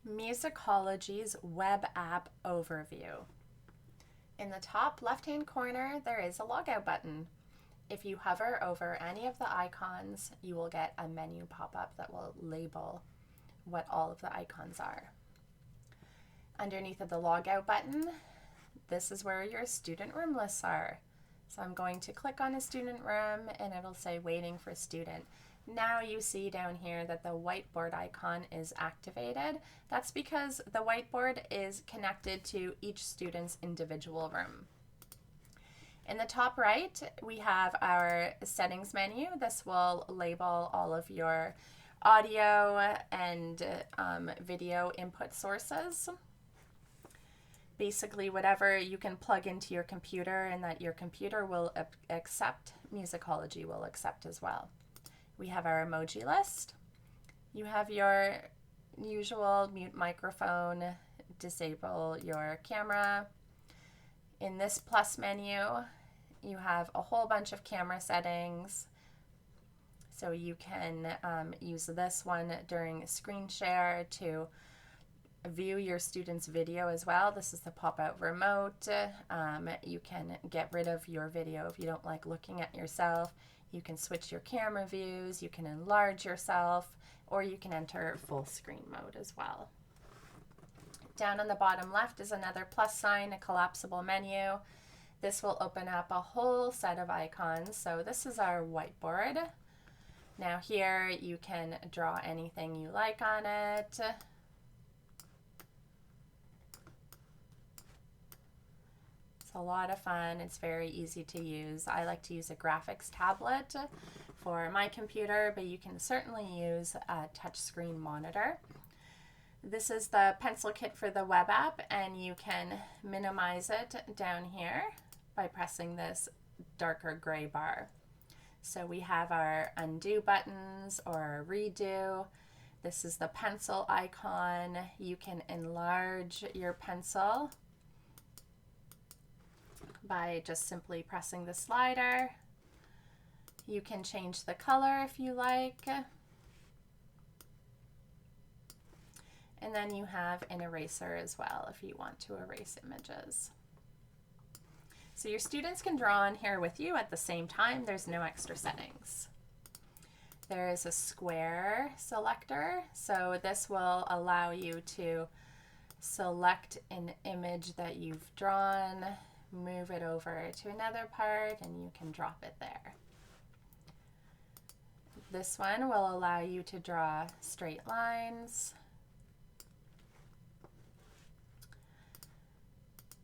Musicology's Web App Overview. In the top left-hand corner, there is a logout button. If you hover over any of the icons, you will get a menu pop-up that will label what all of the icons are. Underneath of the logout button, this is where your student room lists are. So I'm going to click on a student room and it'll say waiting for student. Now you see down here that the whiteboard icon is activated. That's because the whiteboard is connected to each student's individual room. In the top right, we have our settings menu. This will label all of your audio and video input sources. Basically, whatever you can plug into your computer and that your computer will accept, Musicology will accept as well. We have our emoji list. You have your usual mute microphone, disable your camera. In this plus menu, you have a whole bunch of camera settings. So you can use this one during screen share to view your student's video as well. This is the pop-out remote. You can get rid of your video if you don't like looking at yourself. You can switch your camera views, you can enlarge yourself, or you can enter full screen mode as well. Down on the bottom left is another plus sign, a collapsible menu. This will open up a whole set of icons. So this is our whiteboard. Now here you can draw anything you like on it. A lot of fun. It's very easy to use. I like to use a graphics tablet for my computer, but you can certainly use a touchscreen monitor. This is the pencil kit for the web app, and you can minimize it down here by pressing this darker gray bar. So we have our undo buttons or our redo. This is the pencil icon. You can enlarge your pencil by just simply pressing the slider. You can change the color if you like. And then you have an eraser as well if you want to erase images. So your students can draw on here with you at the same time. There's no extra settings. There is a square selector. So this will allow you to select an image that you've drawn, move it over to another part, and you can drop it there. This one will allow you to draw straight lines.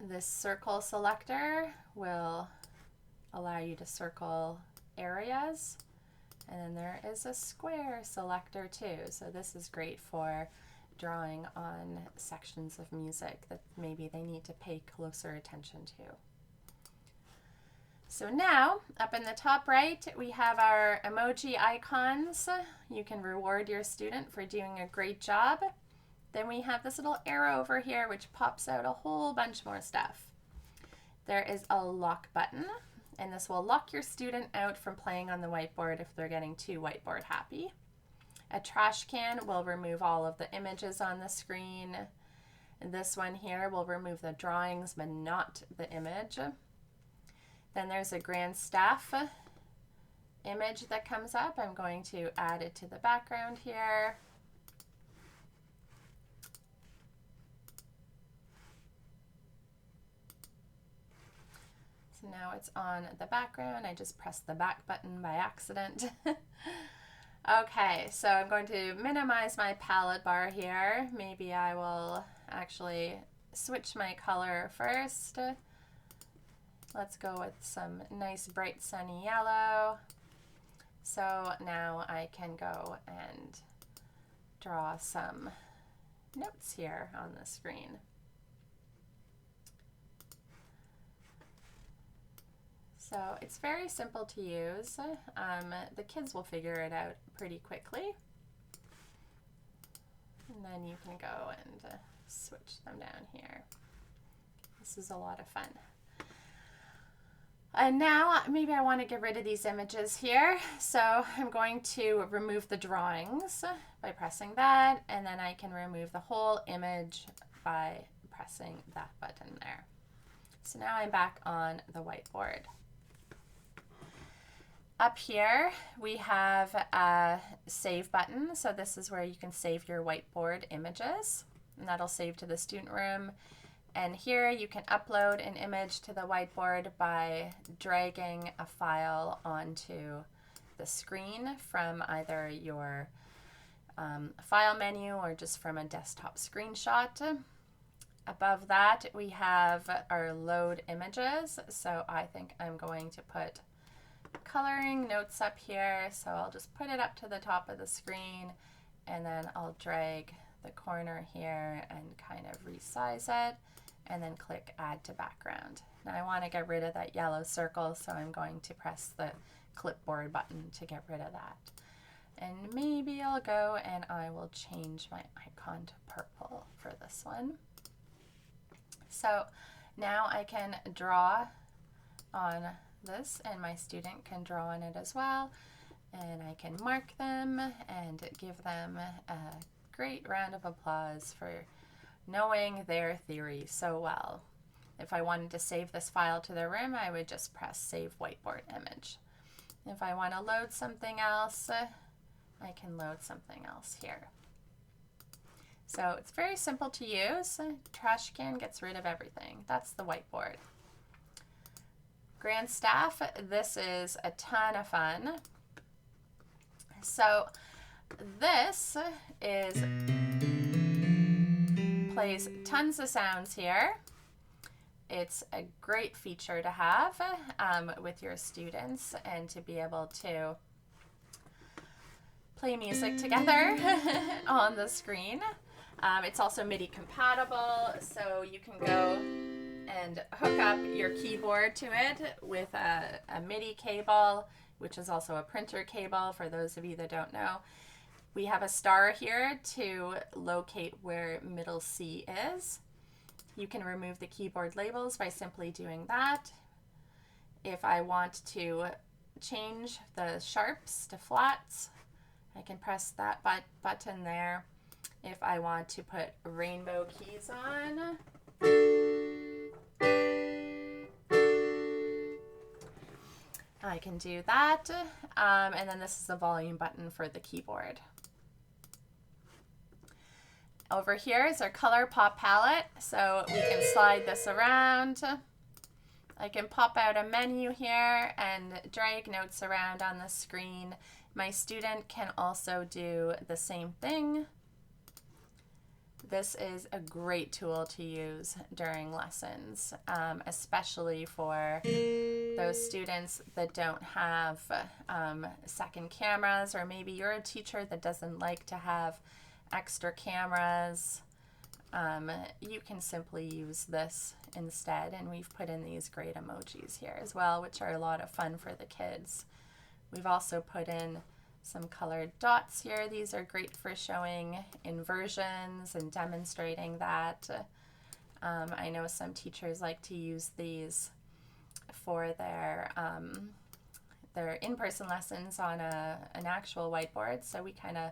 This circle selector will allow you to circle areas. And then there is a square selector too. So this is great for drawing on sections of music that maybe they need to pay closer attention to. So now, up in the top right, we have our emoji icons. You can reward your student for doing a great job. Then we have this little arrow over here which pops out a whole bunch more stuff. There is a lock button, and this will lock your student out from playing on the whiteboard if they're getting too whiteboard happy. A trash can will remove all of the images on the screen. And this one here will remove the drawings but not the image. Then there's a grand staff image that comes up. I'm going to add it to the background here. So now it's on the background. I just pressed the back button by accident. Okay, so I'm going to minimize my palette bar here. Maybe I will actually switch my color first. Let's go with some nice bright sunny yellow. So now I can go and draw some notes here on the screen. So it's very simple to use. The kids will figure it out pretty quickly. And then you can go and switch them down here. This is a lot of fun. And now maybe I want to get rid of these images here. So I'm going to remove the drawings by pressing that, and then I can remove the whole image by pressing that button there. So now I'm back on the whiteboard. Up here we have a save button. So this is where you can save your whiteboard images, and that'll save to the student room. And here you can upload an image to the whiteboard by dragging a file onto the screen from either your file menu or just from a desktop screenshot. Above that we have our load images. So I think I'm going to put coloring notes up here. So I'll just put it up to the top of the screen, and then I'll drag the corner here and kind of resize it, and then click add to background. Now I want to get rid of that yellow circle, so I'm going to press the clipboard button to get rid of that. And maybe I'll go and I will change my icon to purple for this one. So now I can draw on this, and my student can draw on it as well, and I can mark them and give them a great round of applause for knowing their theory so well. If I wanted to save this file to their room, I would just press Save Whiteboard Image. If I want to load something else, I can load something else here. So it's very simple to use. Trash can gets rid of everything. That's the whiteboard. Grand Staff, this is a ton of fun. So this plays tons of sounds here. It's a great feature to have with your students, and to be able to play music together on the screen. It's also MIDI compatible, so you can go and hook up your keyboard to it with a MIDI cable, which is also a printer cable for those of you that don't know. We have a star here to locate where middle C is. You can remove the keyboard labels by simply doing that. If I want to change the sharps to flats, I can press that button there. If I want to put rainbow keys on, I can do that. And then this is the volume button for the keyboard. Over here is our color pop palette, so we can slide this around. I can pop out a menu here and drag notes around on the screen. My student can also do the same thing. This is a great tool to use during lessons, especially for those students that don't have second cameras, or maybe you're a teacher that doesn't like to have extra cameras. You can simply use this instead, and we've put in these great emojis here as well, which are a lot of fun for the kids. We've also put in some colored dots here. These are great for showing inversions and demonstrating that. I know some teachers like to use these for their in-person lessons on an actual whiteboard, so we kind of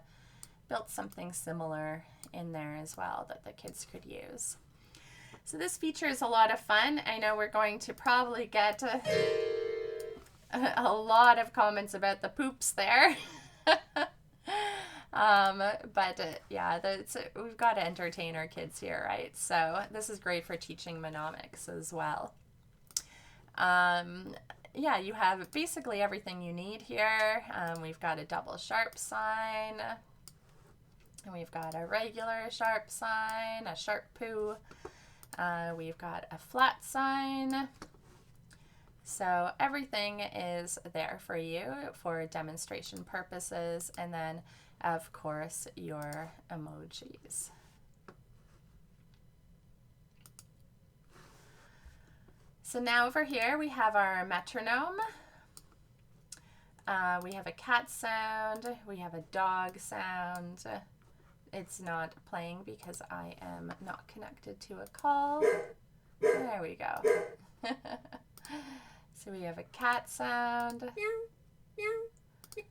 built something similar in there as well that the kids could use. So this feature is a lot of fun. I know we're going to probably get a lot of comments about the poops there. Yeah, we've got to entertain our kids here, right? So this is great for teaching mnemonics as well. Yeah, you have basically everything you need here. We've got a double sharp sign, and we've got a regular sharp sign, a sharp poo. We've got a flat sign. So everything is there for you for demonstration purposes, and then of course your emojis. So now over here we have our metronome. We have a cat sound, we have a dog sound. It's not playing because I am not connected to a call. There we go. So we have a cat sound. Meow, meow.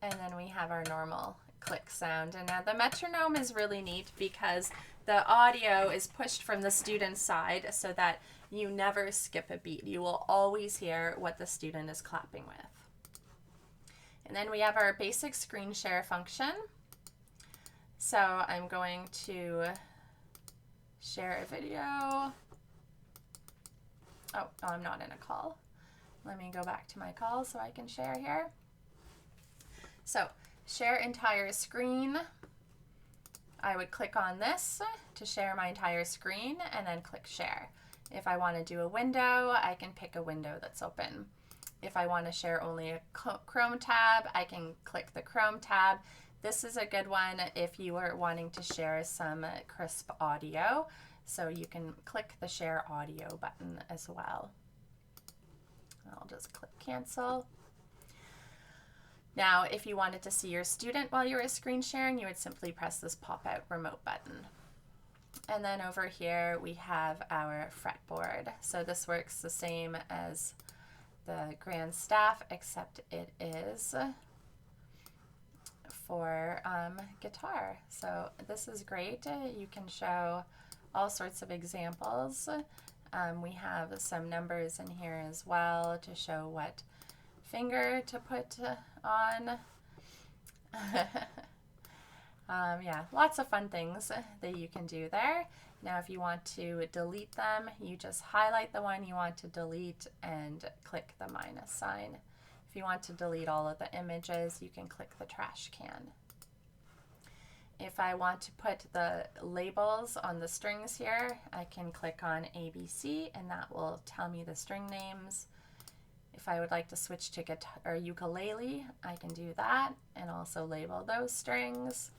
And then we have our normal click sound. And now the metronome is really neat because the audio is pushed from the student's side so that you never skip a beat. You will always hear what the student is clapping with. And then we have our basic screen share function. So I'm going to share a video. Oh, I'm not in a call. Let me go back to my call so I can share here. So share entire screen. I would click on this to share my entire screen and then click share. If I want to do a window, I can pick a window that's open. If I want to share only a Chrome tab, I can click the Chrome tab. This is a good one if you are wanting to share some crisp audio. So you can click the share audio button as well. I'll just click cancel. Now, if you wanted to see your student while you were screen sharing, you would simply press this pop-out remote button. And then over here, we have our fretboard. So this works the same as the grand staff, except it is for guitar. So this is great. You can show all sorts of examples. We have some numbers in here as well to show what finger to put on. Yeah, lots of fun things that you can do there. Now if you want to delete them, you just highlight the one you want to delete and click the minus sign. If you want to delete all of the images, you can click the trash can. If I want to put the labels on the strings here, I can click on ABC and that will tell me the string names. If I would like to switch to guitar or ukulele, I can do that and also label those strings.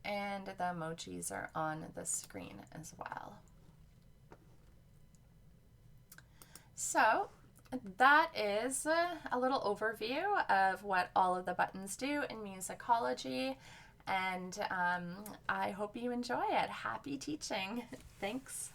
And the emojis are on the screen as well. So that is a little overview of what all of the buttons do in Musicology, and I hope you enjoy it. Happy teaching. Thanks.